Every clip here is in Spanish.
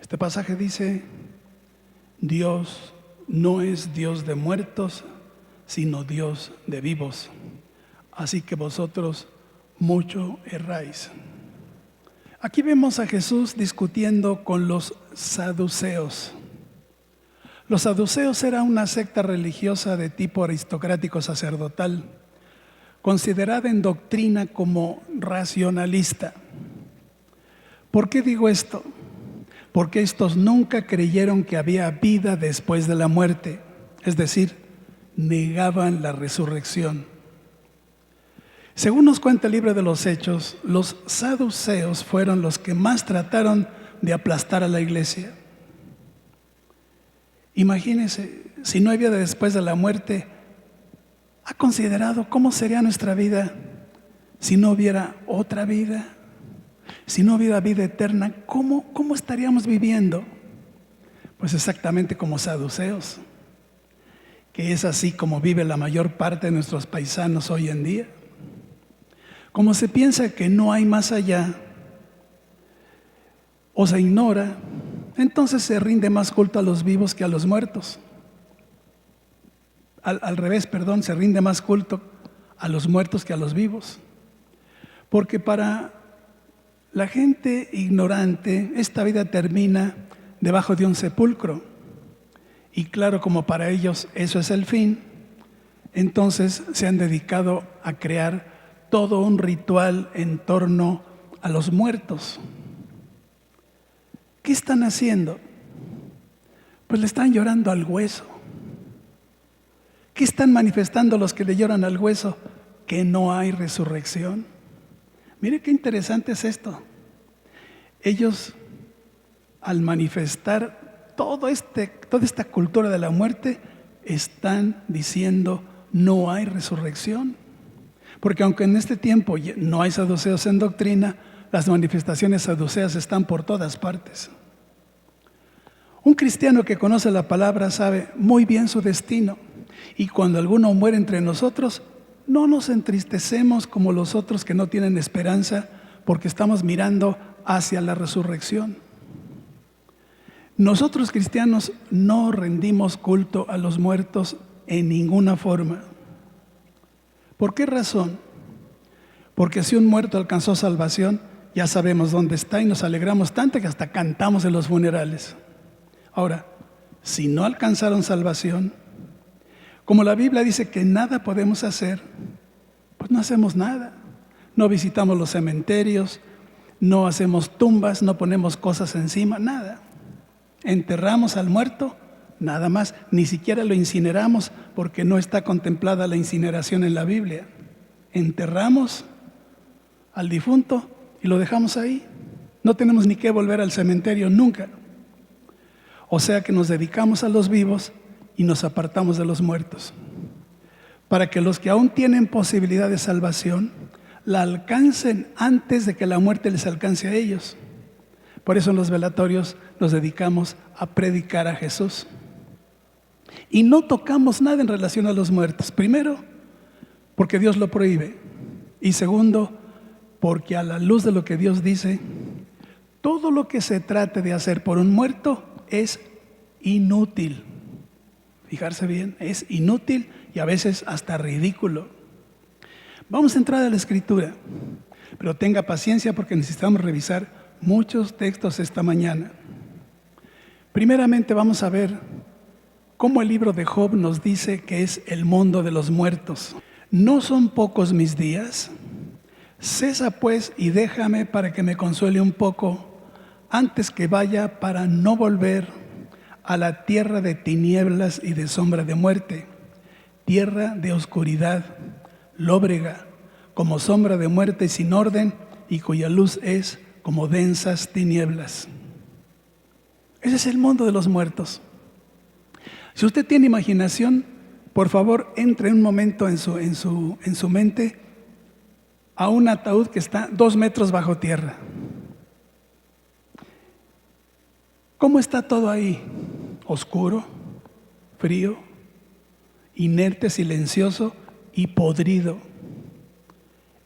Este pasaje dice: Dios no es Dios de muertos, sino Dios de vivos. Así que vosotros mucho erráis. Aquí vemos a Jesús discutiendo con los saduceos. Los saduceos eran una secta religiosa de tipo aristocrático sacerdotal, considerada en doctrina como racionalista. ¿Por qué digo esto? Porque estos nunca creyeron que había vida después de la muerte, es decir, negaban la resurrección. Según nos cuenta el libro de los Hechos, los saduceos fueron los que más trataron de aplastar a la iglesia. Imagínense, si no hay vida después de la muerte, ¿ha considerado cómo sería nuestra vida si no hubiera otra vida? Si no hubiera vida eterna, ¿cómo estaríamos viviendo? Pues exactamente como saduceos, que es así como vive la mayor parte de nuestros paisanos hoy en día. Como se piensa que no hay más allá o se ignora, entonces se rinde más culto a los vivos que a los muertos. Al revés, se rinde más culto a los muertos que a los vivos. Porque para la gente ignorante, esta vida termina debajo de un sepulcro. Y claro, como para ellos eso es el fin, entonces se han dedicado a crear todo un ritual en torno a los muertos. ¿Qué están haciendo? Pues le están llorando al hueso. ¿Qué están manifestando los que le lloran al hueso? Que no hay resurrección. Mire qué interesante es esto. Ellos, al manifestar toda esta cultura de la muerte, están diciendo no hay resurrección. Porque aunque en este tiempo no hay saduceos en doctrina, las manifestaciones saduceas están por todas partes. Un cristiano que conoce la palabra sabe muy bien su destino. Y cuando alguno muere entre nosotros, no nos entristecemos como los otros que no tienen esperanza, porque estamos mirando hacia la resurrección. Nosotros cristianos no rendimos culto a los muertos en ninguna forma. ¿Por qué razón? Porque si un muerto alcanzó salvación, ya sabemos dónde está y nos alegramos tanto que hasta cantamos en los funerales. Ahora, si no alcanzaron salvación, como la Biblia dice que nada podemos hacer, pues no hacemos nada. No visitamos los cementerios, no hacemos tumbas, no ponemos cosas encima, nada. Enterramos al muerto, nada más, ni siquiera lo incineramos porque no está contemplada la incineración en la Biblia. Enterramos al difunto y lo dejamos ahí. No tenemos ni que volver al cementerio nunca. O sea que nos dedicamos a los vivos y nos apartamos de los muertos, para que los que aún tienen posibilidad de salvación la alcancen antes de que la muerte les alcance a ellos. Por eso en los velatorios nos dedicamos a predicar a Jesús. Y no tocamos nada en relación a los muertos. Primero, porque Dios lo prohíbe. Y segundo, porque a la luz de lo que Dios dice, todo lo que se trate de hacer por un muerto es inútil. Fijarse bien, es inútil y a veces hasta ridículo. Vamos a entrar a la Escritura, pero tenga paciencia porque necesitamos revisar muchos textos esta mañana. Primeramente vamos a ver cómo el libro de Job nos dice que es el mundo de los muertos. ¿No son pocos mis días? Cesa pues y déjame para que me consuele un poco, antes que vaya para no volver a la tierra de tinieblas y de sombra de muerte, tierra de oscuridad, lóbrega, como sombra de muerte sin orden y cuya luz es como densas tinieblas. Ese es el mundo de los muertos. Si usted tiene imaginación, por favor, entre un momento en su mente a un ataúd que está 2 metros bajo tierra. ¿Cómo está todo ahí? Oscuro, frío, inerte, silencioso y podrido.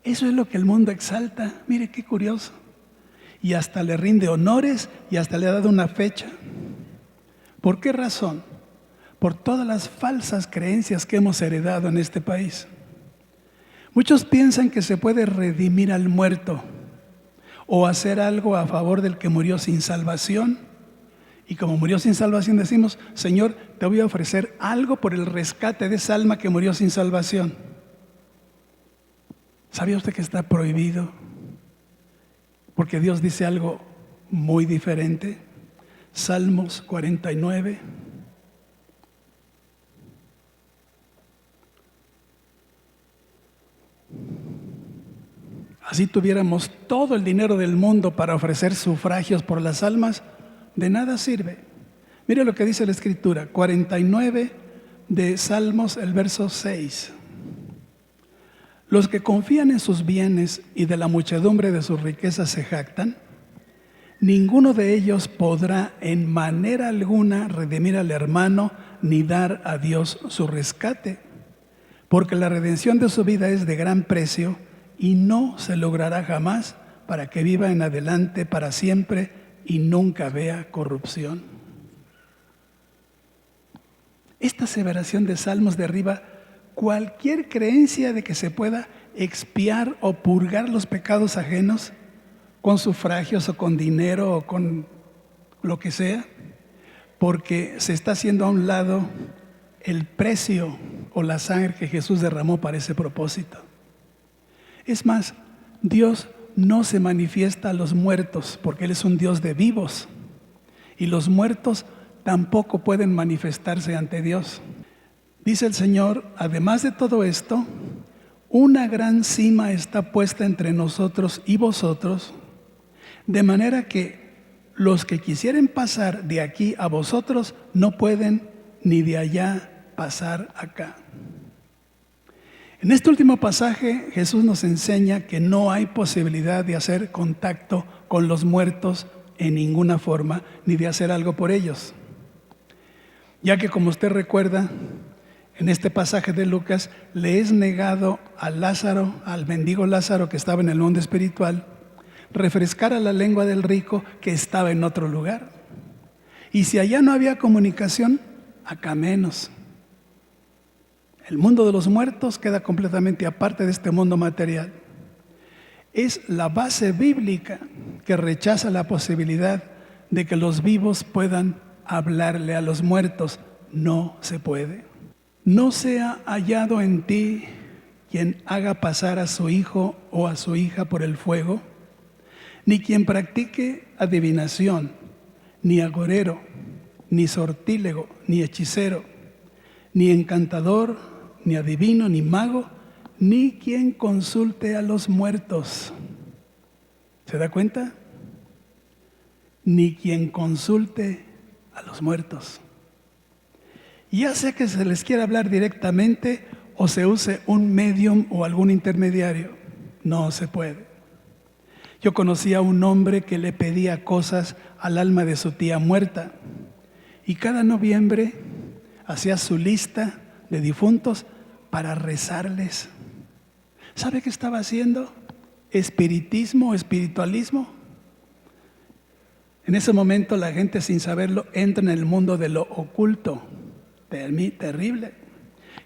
Eso es lo que el mundo exalta. Mire qué curioso. y hasta le rinde honores y hasta le ha dado una fecha. ¿Por qué razón? Por todas las falsas creencias que hemos heredado en este país. Muchos piensan que se puede redimir al muerto o hacer algo a favor del que murió sin salvación. Y como murió sin salvación decimos, Señor, te voy a ofrecer algo por el rescate de esa alma que murió sin salvación. ¿Sabía usted que está prohibido? Porque Dios dice algo muy diferente. Salmos 49. Así tuviéramos todo el dinero del mundo para ofrecer sufragios por las almas, de nada sirve. Mire lo que dice la Escritura, 49 de Salmos, el verso 6. Los que confían en sus bienes y de la muchedumbre de sus riquezas se jactan, ninguno de ellos podrá en manera alguna redimir al hermano ni dar a Dios su rescate, porque la redención de su vida es de gran precio y no se logrará jamás para que viva en adelante para siempre y nunca vea corrupción. Esta aseveración de Salmos derriba cualquier creencia de que se pueda expiar o purgar los pecados ajenos con sufragios o con dinero o con lo que sea, porque se está haciendo a un lado el precio o la sangre que Jesús derramó para ese propósito. Es más, Dios no se manifiesta a los muertos porque Él es un Dios de vivos y los muertos tampoco pueden manifestarse ante Dios. Dice el Señor, además de todo esto, una gran cima está puesta entre nosotros y vosotros, de manera que los que quisieren pasar de aquí a vosotros no pueden ni de allá pasar acá. En este último pasaje Jesús nos enseña que no hay posibilidad de hacer contacto con los muertos en ninguna forma, ni de hacer algo por ellos. Ya que, como usted recuerda, en este pasaje de Lucas le es negado a Lázaro, al mendigo Lázaro que estaba en el mundo espiritual, refrescar a la lengua del rico que estaba en otro lugar. Y si allá no había comunicación, acá menos. El mundo de los muertos queda completamente aparte de este mundo material. Es la base bíblica que rechaza la posibilidad de que los vivos puedan hablarle a los muertos. No se puede. No sea hallado en ti quien haga pasar a su hijo o a su hija por el fuego, ni quien practique adivinación, ni agorero, ni sortílego, ni hechicero, ni encantador, ni adivino, ni mago, ni quien consulte a los muertos. ¿Se da cuenta? Ni quien consulte a los muertos. Ya sea que se les quiera hablar directamente o se use un medium o algún intermediario, no se puede. Yo conocí a un hombre que le pedía cosas al alma de su tía muerta y cada noviembre hacía su lista de difuntos para rezarles. ¿Sabe qué estaba haciendo? Espiritismo, espiritualismo. En ese momento la gente, sin saberlo, entra en el mundo de lo oculto. Terrible.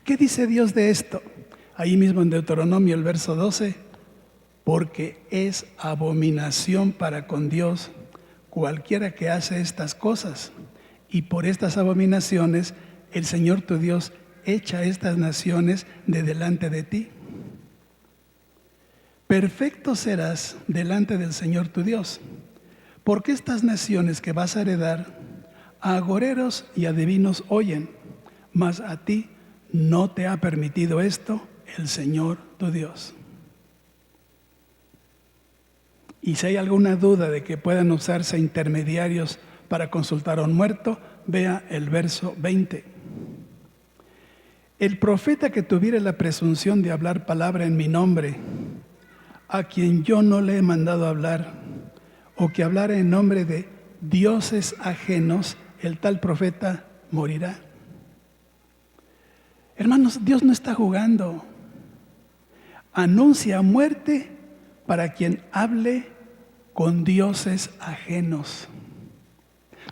¿Qué dice Dios de esto? Ahí mismo en Deuteronomio, el verso 12, porque es abominación para con Dios cualquiera que hace estas cosas, y por estas abominaciones el Señor tu Dios echa estas naciones de delante de ti. Perfecto serás delante del Señor tu Dios, porque estas naciones que vas a heredar, a agoreros y adivinos oyen, mas a ti no te ha permitido esto el Señor tu Dios. Y si hay alguna duda de que puedan usarse intermediarios para consultar a un muerto, vea el verso 20. El profeta que tuviere la presunción de hablar palabra en mi nombre, a quien yo no le he mandado hablar, o que hablara en nombre de dioses ajenos, el tal profeta morirá. Hermanos, Dios no está jugando. Anuncia muerte para quien hable con dioses ajenos.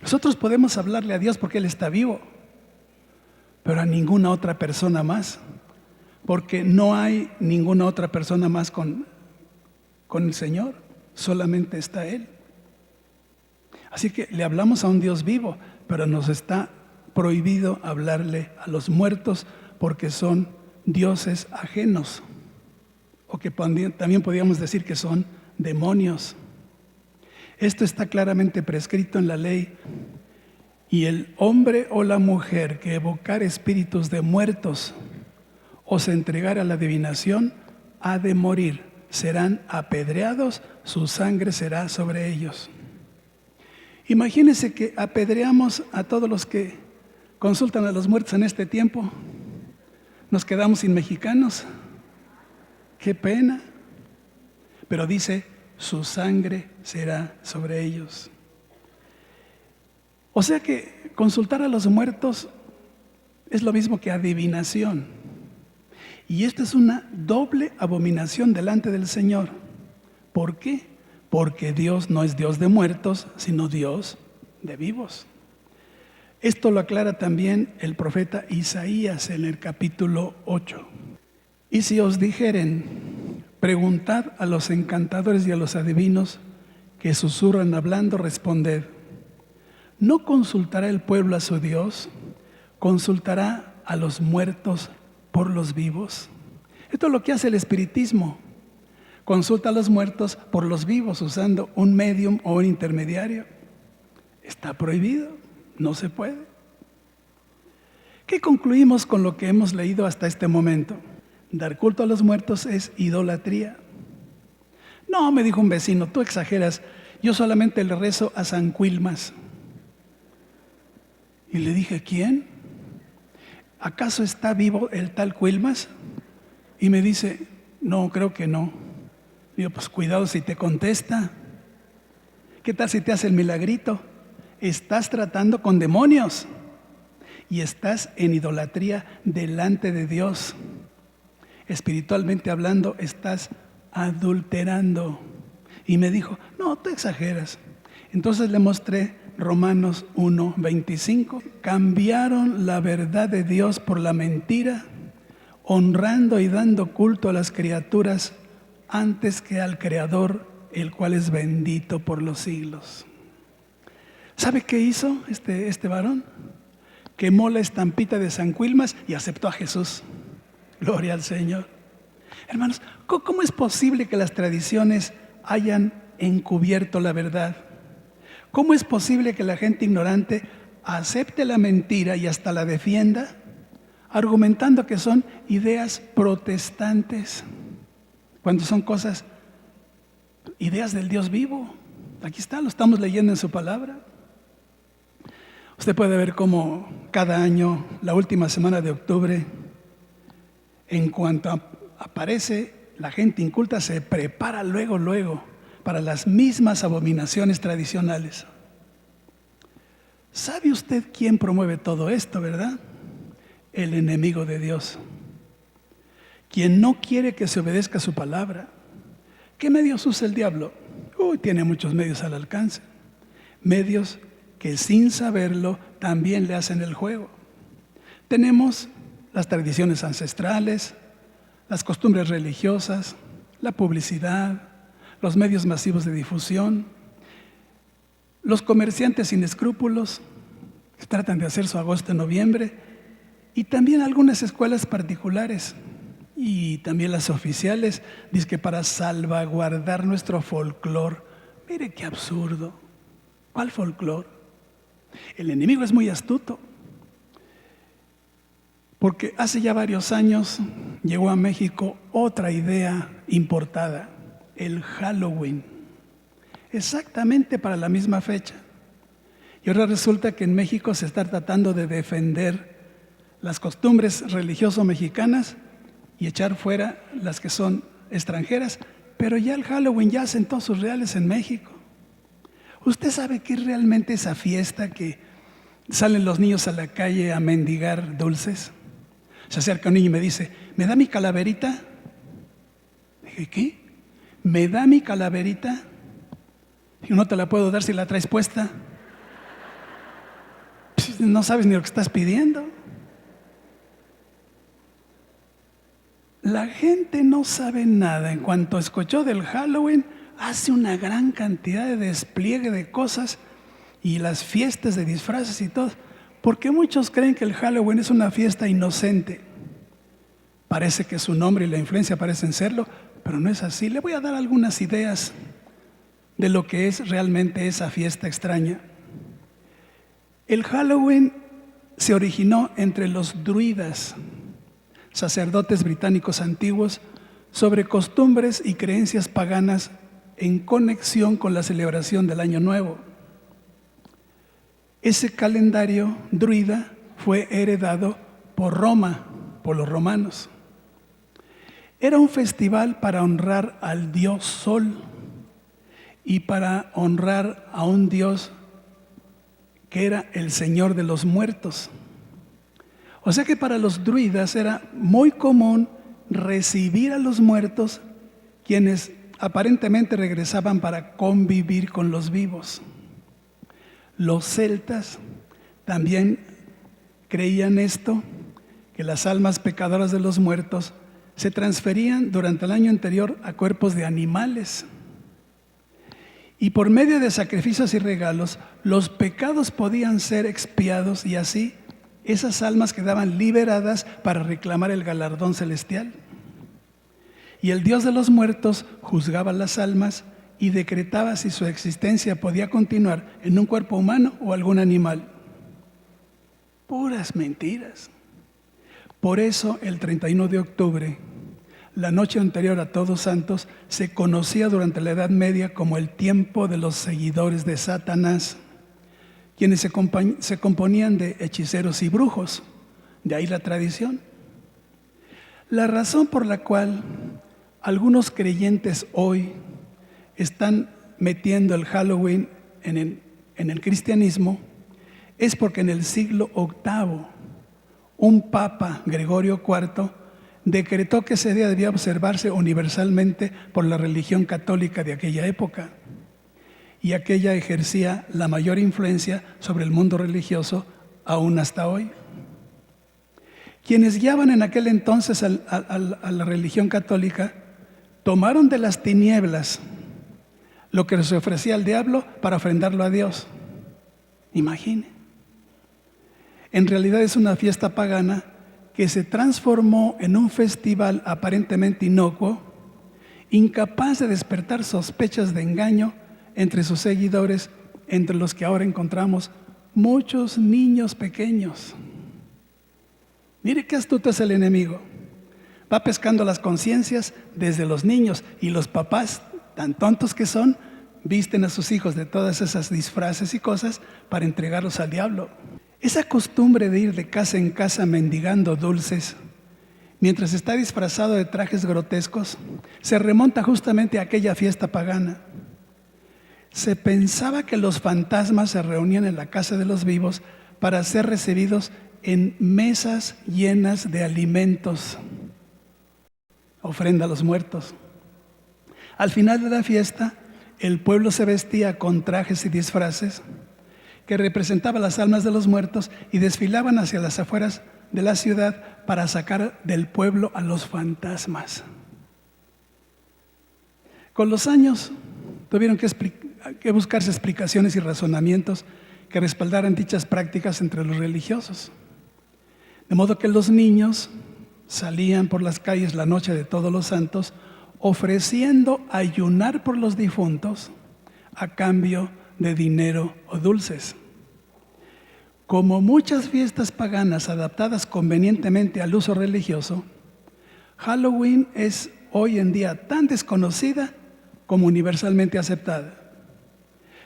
Nosotros podemos hablarle a Dios porque Él está vivo, pero a ninguna otra persona más, porque no hay ninguna otra persona más con el Señor, solamente está Él. Así que le hablamos a un Dios vivo, pero nos está prohibido hablarle a los muertos porque son dioses ajenos, o que también podríamos decir que son demonios. Esto está claramente prescrito en la ley. Y el hombre o la mujer que evocar espíritus de muertos o se entregara a la adivinación ha de morir, serán apedreados, su sangre será sobre ellos. Imagínense que apedreamos a todos los que consultan a los muertos en este tiempo. Nos quedamos sin mexicanos. ¡Qué pena! Pero dice, su sangre será sobre ellos. O sea que consultar a los muertos es lo mismo que adivinación. Y esta es una doble abominación delante del Señor. ¿Por qué? Porque Dios no es Dios de muertos, sino Dios de vivos. Esto lo aclara también el profeta Isaías en el capítulo 8. Y si os dijeren, preguntad a los encantadores y a los adivinos que susurran hablando, responded. ¿No consultará el pueblo a su Dios? ¿Consultará a los muertos por los vivos? Esto es lo que hace el espiritismo. Consulta a los muertos por los vivos usando un medium o un intermediario. Está prohibido, no se puede. ¿Qué concluimos con lo que hemos leído hasta este momento? Dar culto a los muertos es idolatría. No, me dijo un vecino, tú exageras, yo solamente le rezo a San Quilmas. Y le dije, ¿quién? ¿Acaso está vivo el tal Quilmas? Y me dice, no, creo que no. Digo, pues cuidado si te contesta. ¿Qué tal si te hace el milagrito? Estás tratando con demonios y estás en idolatría delante de Dios. Espiritualmente hablando, estás adulterando. Y me dijo, no, tú exageras. Entonces le mostré Romanos 1:25. Cambiaron la verdad de Dios por la mentira, honrando y dando culto a las criaturas antes que al Creador, el cual es bendito por los siglos. ¿Sabe qué hizo este varón? Quemó la estampita de San Quilmas y aceptó a Jesús. Gloria al Señor. Hermanos, ¿cómo es posible que las tradiciones hayan encubierto la verdad? ¿Cómo es posible que la gente ignorante acepte la mentira y hasta la defienda, argumentando que son ideas protestantes, cuando son ideas del Dios vivo? Aquí está, lo estamos leyendo en su palabra. Usted puede ver cómo cada año, la última semana de octubre, en cuanto aparece la gente inculta, se prepara luego para las mismas abominaciones tradicionales. ¿Sabe usted quién promueve todo esto, verdad? El enemigo de Dios, quien no quiere que se obedezca su palabra. ¿Qué medios usa el diablo? Tiene muchos medios al alcance. Medios que sin saberlo también le hacen el juego. Tenemos las tradiciones ancestrales, las costumbres religiosas, la publicidad, los medios masivos de difusión, los comerciantes sin escrúpulos que tratan de hacer su agosto en noviembre, y también algunas escuelas particulares y también las oficiales, dizque para salvaguardar nuestro folclore. Mire qué absurdo. ¿Cuál folclore? El enemigo es muy astuto, porque hace ya varios años llegó a México otra idea importada, el Halloween, exactamente para la misma fecha. Y ahora resulta que en México se está tratando de defender las costumbres religiosas mexicanas y echar fuera las que son extranjeras, pero ya el Halloween ya sentó sus reales en México. ¿Usted sabe qué es realmente esa fiesta que salen los niños a la calle a mendigar dulces? Se acerca un niño y me dice, ¿me da mi calaverita? Dije, ¿qué? ¿Me da mi calaverita? Yo no te la puedo dar si la traes puesta. No sabes ni lo que estás pidiendo. La gente no sabe nada. En cuanto escuchó del Halloween, hace una gran cantidad de despliegue de cosas y las fiestas de disfraces y todo. Porque muchos creen que el Halloween es una fiesta inocente. Parece que su nombre y la influencia parecen serlo, pero no es así. Le voy a dar algunas ideas de lo que es realmente esa fiesta extraña. El Halloween se originó entre los druidas, sacerdotes británicos antiguos, sobre costumbres y creencias paganas en conexión con la celebración del Año Nuevo. Ese calendario druida fue heredado por Roma, por los romanos. Era un festival para honrar al dios Sol y para honrar a un dios que era el Señor de los muertos. O sea que para los druidas era muy común recibir a los muertos, quienes aparentemente regresaban para convivir con los vivos. Los celtas también creían esto, que las almas pecadoras de los muertos se transferían durante el año anterior a cuerpos de animales. Y por medio de sacrificios y regalos, los pecados podían ser expiados y así esas almas quedaban liberadas para reclamar el galardón celestial. Y el Dios de los muertos juzgaba las almas y decretaba si su existencia podía continuar en un cuerpo humano o algún animal. Puras mentiras. Por eso el 31 de octubre, la noche anterior a Todos Santos, se conocía durante la Edad Media como el tiempo de los seguidores de Satanás, quienes se componían de hechiceros y brujos. De ahí la tradición. La razón por la cual algunos creyentes hoy están metiendo el Halloween en el cristianismo es porque en el siglo VIII un papa, Gregorio IV, decretó que ese día debía observarse universalmente por la religión católica de aquella época, y aquella ejercía la mayor influencia sobre el mundo religioso aún hasta hoy. Quienes guiaban en aquel entonces a la religión católica tomaron de las tinieblas lo que les ofrecía el diablo para ofrendarlo a Dios. Imagine. En realidad es una fiesta pagana que se transformó en un festival aparentemente inocuo, incapaz de despertar sospechas de engaño entre sus seguidores, entre los que ahora encontramos muchos niños pequeños. Mire qué astuto es el enemigo. Va pescando las conciencias desde los niños, y los papás, tan tontos que son, visten a sus hijos de todas esas disfraces y cosas para entregarlos al diablo. Esa costumbre de ir de casa en casa mendigando dulces, mientras está disfrazado de trajes grotescos, se remonta justamente a aquella fiesta pagana. Se pensaba que los fantasmas se reunían en la casa de los vivos para ser recibidos en mesas llenas de alimentos, ofrenda a los muertos. Al final de la fiesta, el pueblo se vestía con trajes y disfraces que representaban las almas de los muertos y desfilaban hacia las afueras de la ciudad para sacar del pueblo a los fantasmas. Con los años tuvieron que buscarse explicaciones y razonamientos que respaldaran dichas prácticas entre los religiosos. De modo que los niños salían por las calles la noche de Todos los Santos ofreciendo ayunar por los difuntos a cambio de dinero o dulces. Como muchas fiestas paganas adaptadas convenientemente al uso religioso, Halloween es hoy en día tan desconocida como universalmente aceptada.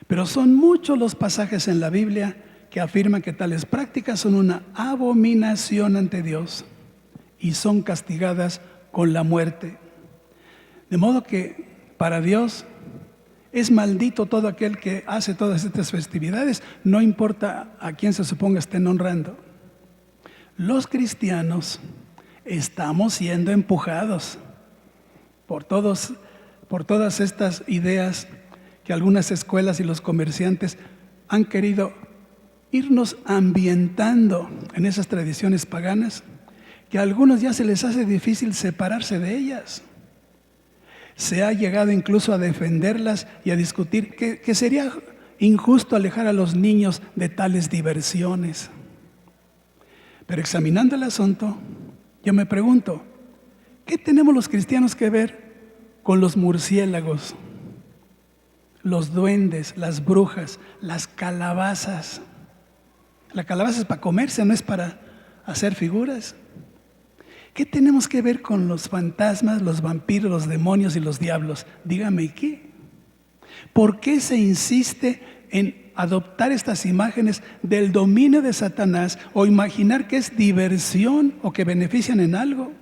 Pero son muchos los pasajes en la Biblia que afirman que tales prácticas son una abominación ante Dios y son castigadas con la muerte. De modo que para Dios es maldito todo aquel que hace todas estas festividades, no importa a quién se suponga estén honrando. Los cristianos estamos siendo empujados por todas estas ideas que algunas escuelas y los comerciantes han querido irnos ambientando en esas tradiciones paganas, que a algunos ya se les hace difícil separarse de ellas. Se ha llegado incluso a defenderlas y a discutir que sería injusto alejar a los niños de tales diversiones. Pero examinando el asunto, yo me pregunto, ¿qué tenemos los cristianos que ver con los murciélagos, los duendes, las brujas, las calabazas? La calabaza es para comerse, no es para hacer figuras. ¿Qué tenemos que ver con los fantasmas, los vampiros, los demonios y los diablos? Dígame, ¿qué? ¿Por qué se insiste en adoptar estas imágenes del dominio de Satanás o imaginar que es diversión o que benefician en algo?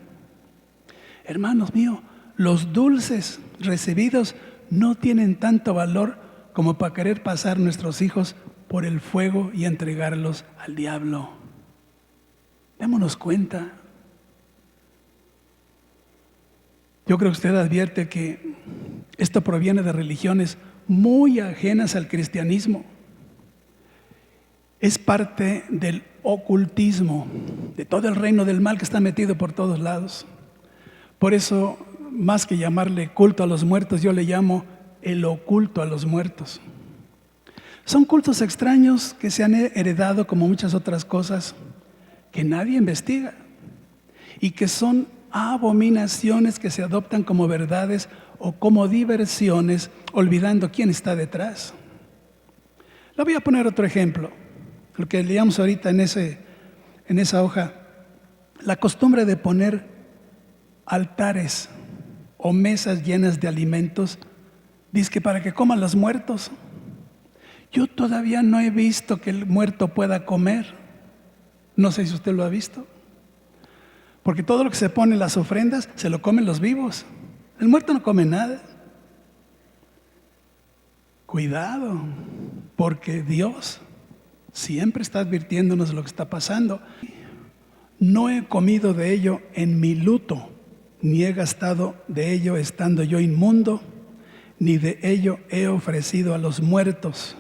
Hermanos míos, los dulces recibidos no tienen tanto valor como para querer pasar nuestros hijos por el fuego y entregarlos al diablo. Démonos cuenta. Yo creo que usted advierte que esto proviene de religiones muy ajenas al cristianismo. Es parte del ocultismo, de todo el reino del mal que está metido por todos lados. Por eso, más que llamarle culto a los muertos, yo le llamo el oculto a los muertos. Son cultos extraños que se han heredado, como muchas otras cosas, que nadie investiga y que son abominaciones que se adoptan como verdades o como diversiones, olvidando quién está detrás. Le voy a poner otro ejemplo, lo que leíamos ahorita en esa hoja, la costumbre de poner altares o mesas llenas de alimentos, dice que para que coman los muertos. Yo todavía no he visto que el muerto pueda comer. No sé si usted lo ha visto. Porque todo lo que se pone en las ofrendas se lo comen los vivos. El muerto no come nada. Cuidado, porque Dios siempre está advirtiéndonos de lo que está pasando. No he comido de ello en mi luto, ni he gastado de ello estando yo inmundo, ni de ello he ofrecido a los muertos.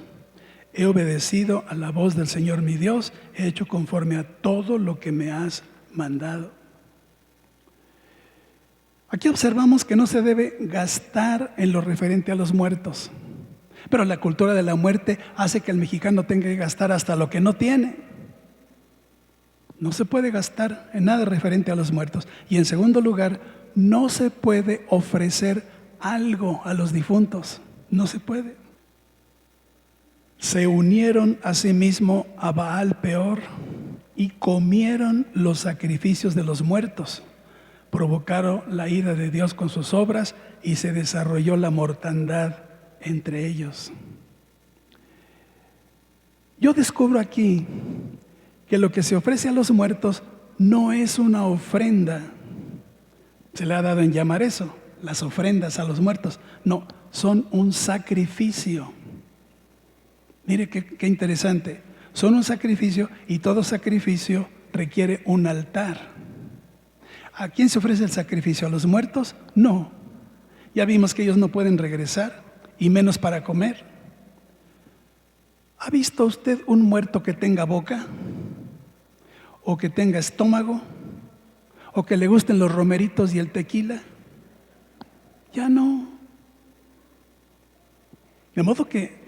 He obedecido a la voz del Señor mi Dios, he hecho conforme a todo lo que me has mandado. Aquí observamos que no se debe gastar en lo referente a los muertos, pero la cultura de la muerte hace que el mexicano tenga que gastar hasta lo que no tiene. No se puede gastar en nada referente a los muertos. Y en segundo lugar, no se puede ofrecer algo a los difuntos. No se puede. Se unieron asimismo a Baal Peor y comieron los sacrificios de los muertos. Provocaron la ira de Dios con sus obras y se desarrolló la mortandad entre ellos. Yo descubro aquí que lo que se ofrece a los muertos no es una ofrenda. Se le ha dado en llamar eso, las ofrendas a los muertos. No, son un sacrificio. Mire qué interesante. Son un sacrificio y todo sacrificio requiere un altar. ¿A quién se ofrece el sacrificio? ¿A los muertos? No. Ya vimos que ellos no pueden regresar y menos para comer. ¿Ha visto usted un muerto que tenga boca? ¿O que tenga estómago? ¿O que le gusten los romeritos y el tequila? Ya no. De modo que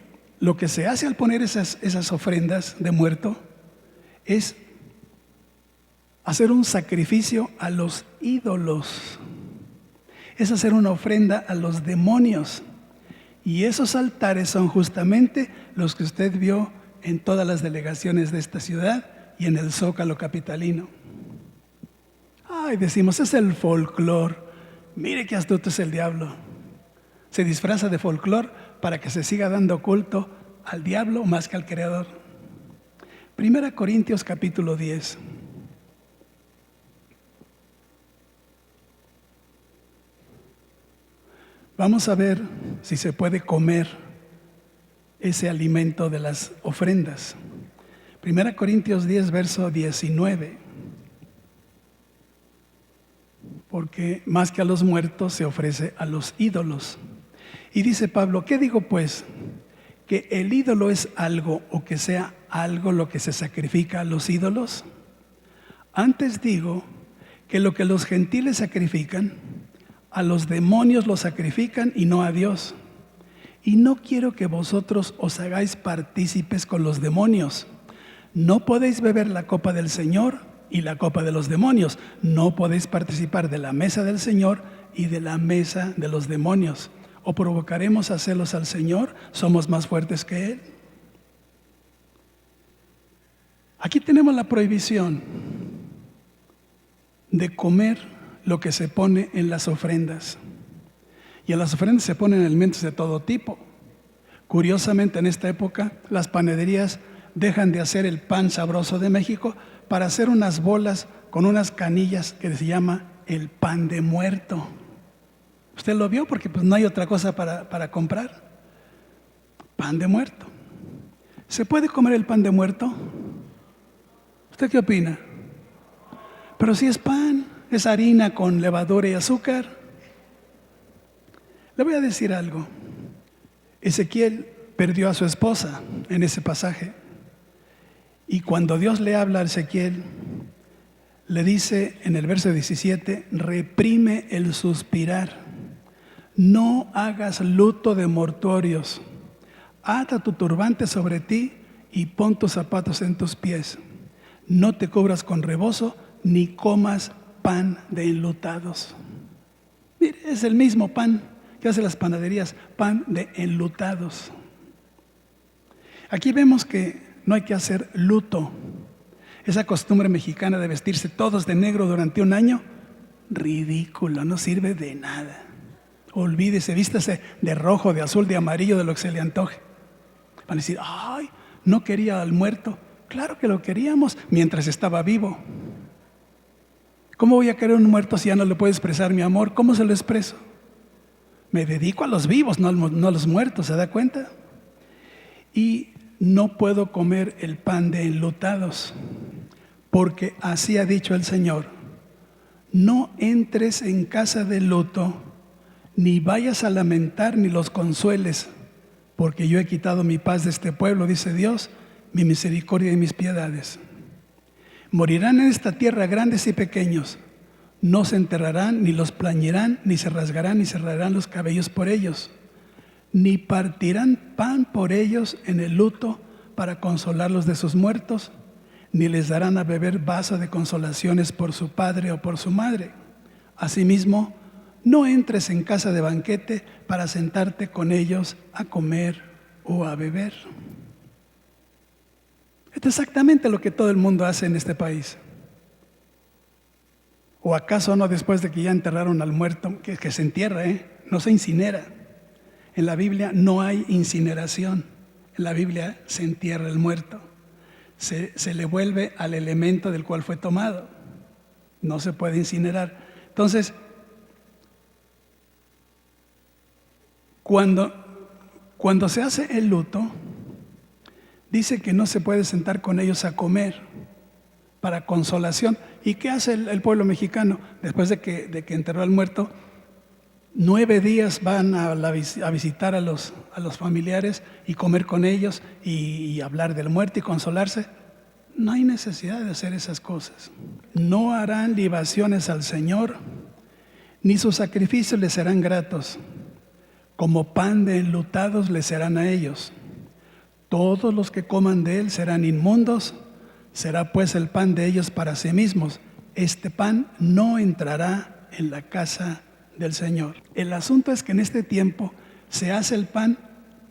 lo que se hace al poner esas ofrendas de muerto es hacer un sacrificio a los ídolos. Es hacer una ofrenda a los demonios. Y esos altares son justamente los que usted vio en todas las delegaciones de esta ciudad y en el Zócalo capitalino. Ay, decimos, es el folclore. Mire qué astuto es el diablo. Se disfraza de folclore para que se siga dando culto al diablo más que al Creador. 1 Corintios capítulo 10. Vamos a ver si se puede comer ese alimento de las ofrendas. 1 Corintios 10, verso 19. Porque más que a los muertos se ofrece a los ídolos. Y dice Pablo, ¿qué digo pues? ¿Que el ídolo es algo o que sea algo lo que se sacrifica a los ídolos? Antes digo que lo que los gentiles sacrifican, a los demonios lo sacrifican y no a Dios. Y no quiero que vosotros os hagáis partícipes con los demonios. No podéis beber la copa del Señor y la copa de los demonios. No podéis participar de la mesa del Señor y de la mesa de los demonios. ¿O provocaremos a celos al Señor? ¿Somos más fuertes que Él? Aquí tenemos la prohibición de comer lo que se pone en las ofrendas. Y en las ofrendas se ponen alimentos de todo tipo. Curiosamente, en esta época, las panaderías dejan de hacer el pan sabroso de México para hacer unas bolas con unas canillas que se llama el pan de muerto. ¿Usted lo vio? Porque pues no hay otra cosa para comprar. Pan de muerto. ¿Se puede comer el pan de muerto? ¿Usted qué opina? Pero si es pan, es harina con levadura y azúcar. Le voy a decir algo. Ezequiel perdió a su esposa en ese pasaje. Y cuando Dios le habla a Ezequiel, le dice en el verso 17, reprime el suspirar. No hagas luto de mortuorios. Ata tu turbante sobre ti y pon tus zapatos en tus pies. No te cubras con rebozo ni comas pan de enlutados. Mire, es el mismo pan que hace las panaderías, pan de enlutados. Aquí vemos que no hay que hacer luto. Esa costumbre mexicana de vestirse todos de negro durante un año, ridículo, no sirve de nada. Olvídese, vístase de rojo, de azul, de amarillo, de lo que se le antoje. Van a decir, ay, no quería al muerto. Claro que lo queríamos mientras estaba vivo. ¿Cómo voy a querer un muerto si ya no le puedo expresar mi amor? ¿Cómo se lo expreso? Me dedico a los vivos, no a los muertos, ¿se da cuenta? Y no puedo comer el pan de enlutados, porque así ha dicho el Señor. No entres en casa de luto, ni vayas a lamentar, ni los consueles, porque yo he quitado mi paz de este pueblo, dice Dios, mi misericordia y mis piedades. Morirán en esta tierra grandes y pequeños. No se enterrarán, ni los plañirán, ni se rasgarán, ni cerrarán los cabellos por ellos, ni partirán pan por ellos en el luto para consolarlos de sus muertos, ni les darán a beber vaso de consolaciones por su padre o por su madre. Asimismo, no entres en casa de banquete para sentarte con ellos a comer o a beber. Esto es exactamente lo que todo el mundo hace en este país. ¿O acaso no después de que ya enterraron al muerto, que se entierra, no se incinera? En la Biblia no hay incineración. En la Biblia se entierra el muerto. Se le vuelve al elemento del cual fue tomado. No se puede incinerar. Entonces, cuando se hace el luto, dice que no se puede sentar con ellos a comer para consolación. ¿Y qué hace el pueblo mexicano? Después de que enterró al muerto, 9 días van a visitar a los familiares y comer con ellos y hablar del muerto y consolarse. No hay necesidad de hacer esas cosas. No harán libaciones al Señor, ni sus sacrificios les serán gratos. Como pan de enlutados les serán a ellos. Todos los que coman de él serán inmundos. Será pues el pan de ellos para sí mismos. Este pan no entrará en la casa del Señor. El asunto es que en este tiempo se hace el pan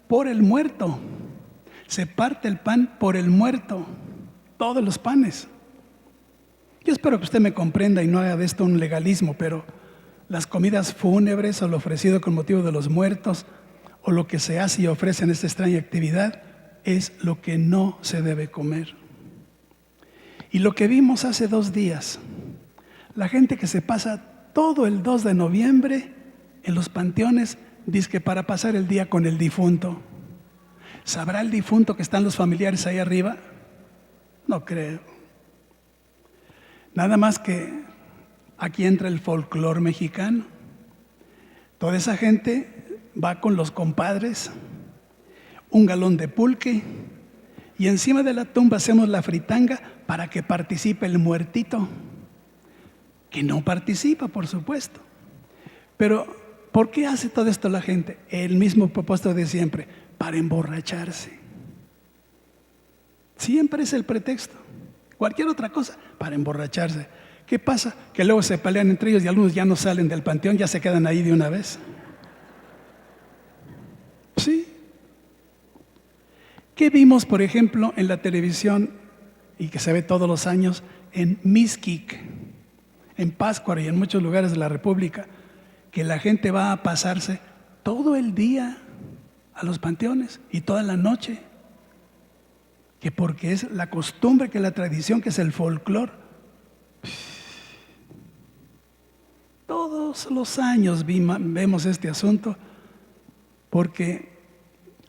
por el muerto. Se parte el pan por el muerto. Todos los panes. Yo espero que usted me comprenda y no haga de esto un legalismo, pero las comidas fúnebres o lo ofrecido con motivo de los muertos o lo que se hace y ofrece en esta extraña actividad es lo que no se debe comer. Y lo que vimos hace 2 días, la gente que se pasa todo el 2 de noviembre en los panteones, dizque para pasar el día con el difunto. ¿Sabrá el difunto que están los familiares ahí arriba? No creo. Nada más que aquí entra el folclore mexicano. Toda esa gente va con los compadres, un galón de pulque, y encima de la tumba hacemos la fritanga para que participe el muertito, que no participa, por supuesto. Pero, ¿por qué hace todo esto la gente? El mismo propósito de siempre, para emborracharse. Siempre es el pretexto. Cualquier otra cosa, para emborracharse. ¿Qué pasa? Que luego se pelean entre ellos y algunos ya no salen del panteón, ya se quedan ahí de una vez. Sí. ¿Qué vimos, por ejemplo, en la televisión y que se ve todos los años en Mixquic, en Pátzcuaro y en muchos lugares de la República? Que la gente va a pasarse todo el día a los panteones y toda la noche. Que porque es la costumbre, que la tradición, que es el folclore. Todos los años vemos este asunto porque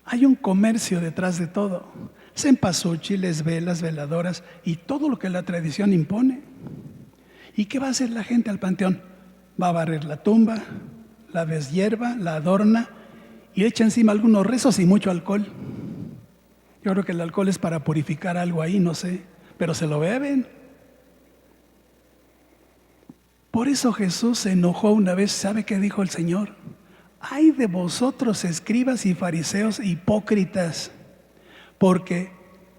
hay un comercio detrás de todo. Cempasúchiles, velas, veladoras y todo lo que la tradición impone. ¿Y qué va a hacer la gente al panteón? Va a barrer la tumba, la deshierva, la adorna y echa encima algunos rezos y mucho alcohol. Yo creo que el alcohol es para purificar algo ahí, no sé, pero se lo beben. Por eso Jesús se enojó una vez. ¿Sabe qué dijo el Señor? ¡Ay de vosotros, escribas y fariseos hipócritas! Porque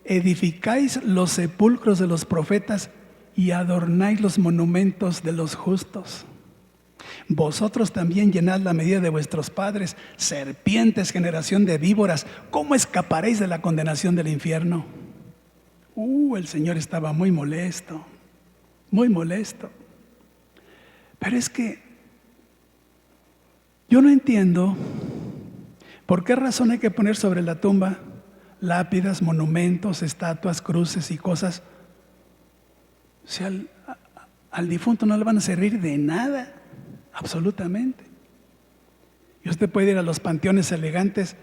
edificáis los sepulcros de los profetas y adornáis los monumentos de los justos. Vosotros también llenad la medida de vuestros padres, serpientes, generación de víboras. ¿Cómo escaparéis de la condenación del infierno? El Señor estaba muy molesto, muy molesto. Pero es que yo no entiendo por qué razón hay que poner sobre la tumba lápidas, monumentos, estatuas, cruces y cosas. O sea, al difunto no le van a servir de nada, absolutamente. Y usted puede ir a los panteones elegantes,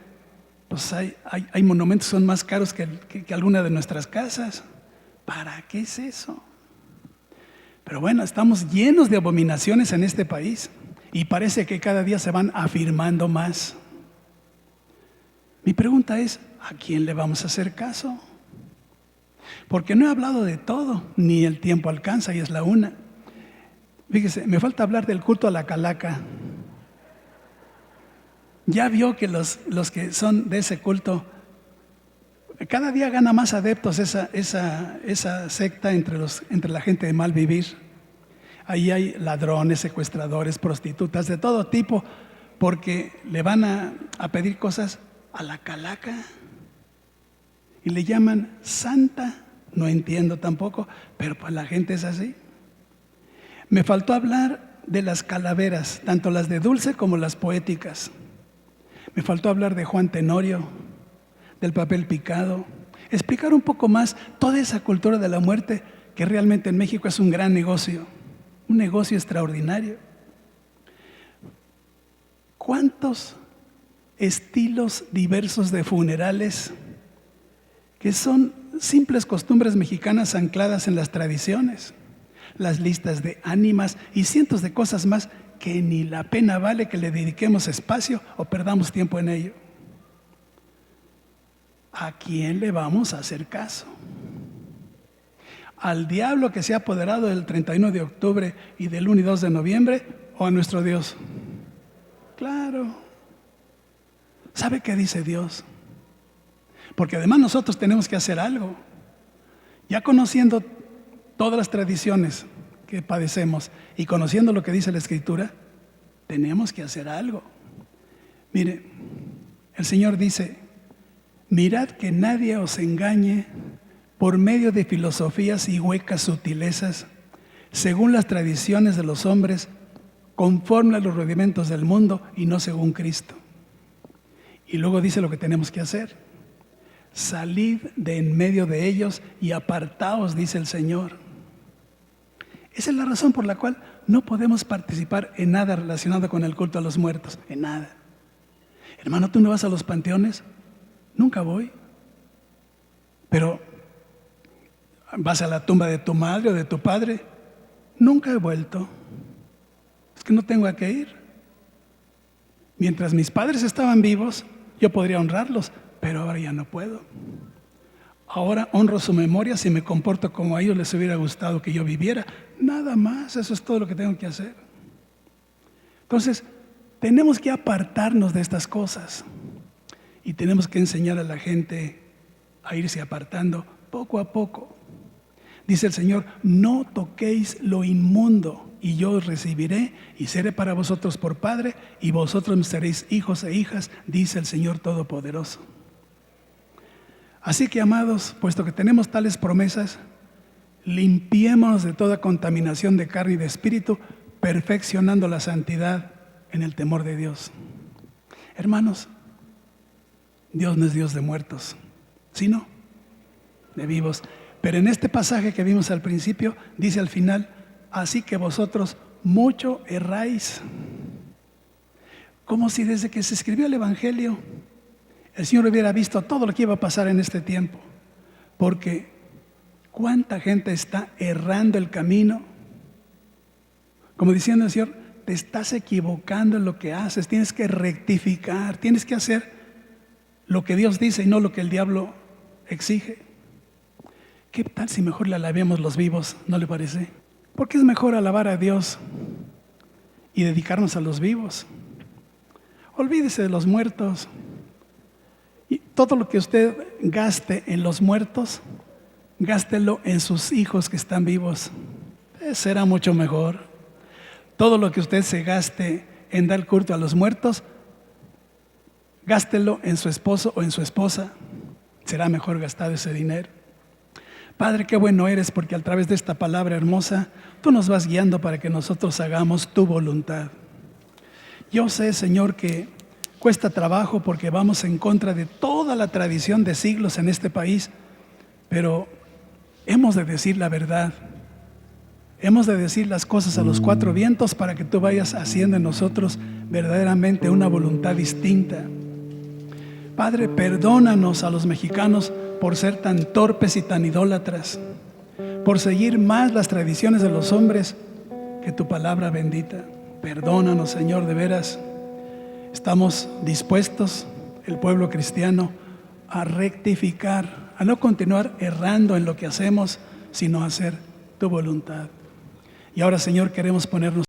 pues hay monumentos que son más caros que alguna de nuestras casas. ¿Para qué es eso? Pero bueno, estamos llenos de abominaciones en este país. Y parece que cada día se van afirmando más. Mi pregunta es, ¿a quién le vamos a hacer caso? Porque no he hablado de todo, ni el tiempo alcanza y es la una. Fíjese, me falta hablar del culto a la calaca. Ya vio que los que son de ese culto, cada día gana más adeptos esa secta entre la gente de mal vivir. Ahí hay ladrones, secuestradores, prostitutas, de todo tipo, porque le van a pedir cosas a la calaca y le llaman santa. No entiendo tampoco, pero pues la gente es así. Me faltó hablar de las calaveras, tanto las de dulce como las poéticas. Me faltó hablar de Juan Tenorio, del papel picado, explicar un poco más toda esa cultura de la muerte que realmente en México es un gran negocio. Un negocio extraordinario. ¿Cuántos estilos diversos de funerales que son simples costumbres mexicanas ancladas en las tradiciones? Las listas de ánimas y cientos de cosas más que ni la pena vale que le dediquemos espacio o perdamos tiempo en ello. ¿A quién le vamos a hacer caso? ¿Al diablo que se ha apoderado del 31 de octubre y del 1 y 2 de noviembre o a nuestro Dios? Claro. ¿Sabe qué dice Dios? Porque además nosotros tenemos que hacer algo. Ya conociendo todas las tradiciones que padecemos y conociendo lo que dice la Escritura, tenemos que hacer algo. Mire, el Señor dice, mirad que nadie os engañe por medio de filosofías y huecas sutilezas, según las tradiciones de los hombres, conforme a los rudimentos del mundo y no según Cristo. Y luego dice lo que tenemos que hacer. Salid de en medio de ellos y apartaos, dice el Señor. Esa es la razón por la cual no podemos participar en nada relacionado con el culto a los muertos, en nada. Hermano, ¿tú no vas a los panteones? Nunca voy. Pero ¿vas a la tumba de tu madre o de tu padre? Nunca he vuelto. Es que no tengo a qué ir. Mientras mis padres estaban vivos, yo podría honrarlos, pero ahora ya no puedo. Ahora honro su memoria si me comporto como a ellos les hubiera gustado que yo viviera. Nada más, eso es todo lo que tengo que hacer. Entonces, tenemos que apartarnos de estas cosas y tenemos que enseñar a la gente a irse apartando poco a poco. Dice el Señor, no toquéis lo inmundo y yo os recibiré y seré para vosotros por Padre y vosotros me seréis hijos e hijas, dice el Señor Todopoderoso. Así que, amados, puesto que tenemos tales promesas, limpiémonos de toda contaminación de carne y de espíritu, perfeccionando la santidad en el temor de Dios. Hermanos, Dios no es Dios de muertos, sino de vivos. Pero en este pasaje que vimos al principio, dice al final, así que vosotros mucho erráis. Como si desde que se escribió el Evangelio, el Señor hubiera visto todo lo que iba a pasar en este tiempo. Porque cuánta gente está errando el camino. Como diciendo el Señor, te estás equivocando en lo que haces, tienes que rectificar, tienes que hacer lo que Dios dice y no lo que el diablo exige. ¿Qué tal si mejor le alabemos los vivos? ¿No le parece? Porque es mejor alabar a Dios y dedicarnos a los vivos. Olvídese de los muertos. Y todo lo que usted gaste en los muertos, gástelo en sus hijos que están vivos. Será mucho mejor. Todo lo que usted se gaste en dar culto a los muertos, gástelo en su esposo o en su esposa. Será mejor gastado ese dinero. Padre, qué bueno eres porque a través de esta palabra hermosa, tú nos vas guiando para que nosotros hagamos tu voluntad. Yo sé, Señor, que cuesta trabajo porque vamos en contra de toda la tradición de siglos en este país, pero hemos de decir la verdad. Hemos de decir las cosas a los cuatro vientos para que tú vayas haciendo en nosotros verdaderamente una voluntad distinta. Padre, perdónanos a los mexicanos por ser tan torpes y tan idólatras, por seguir más las tradiciones de los hombres que tu palabra bendita. Perdónanos, Señor, de veras. Estamos dispuestos, el pueblo cristiano, a rectificar, a no continuar errando en lo que hacemos, sino a hacer tu voluntad. Y ahora, Señor, queremos ponernos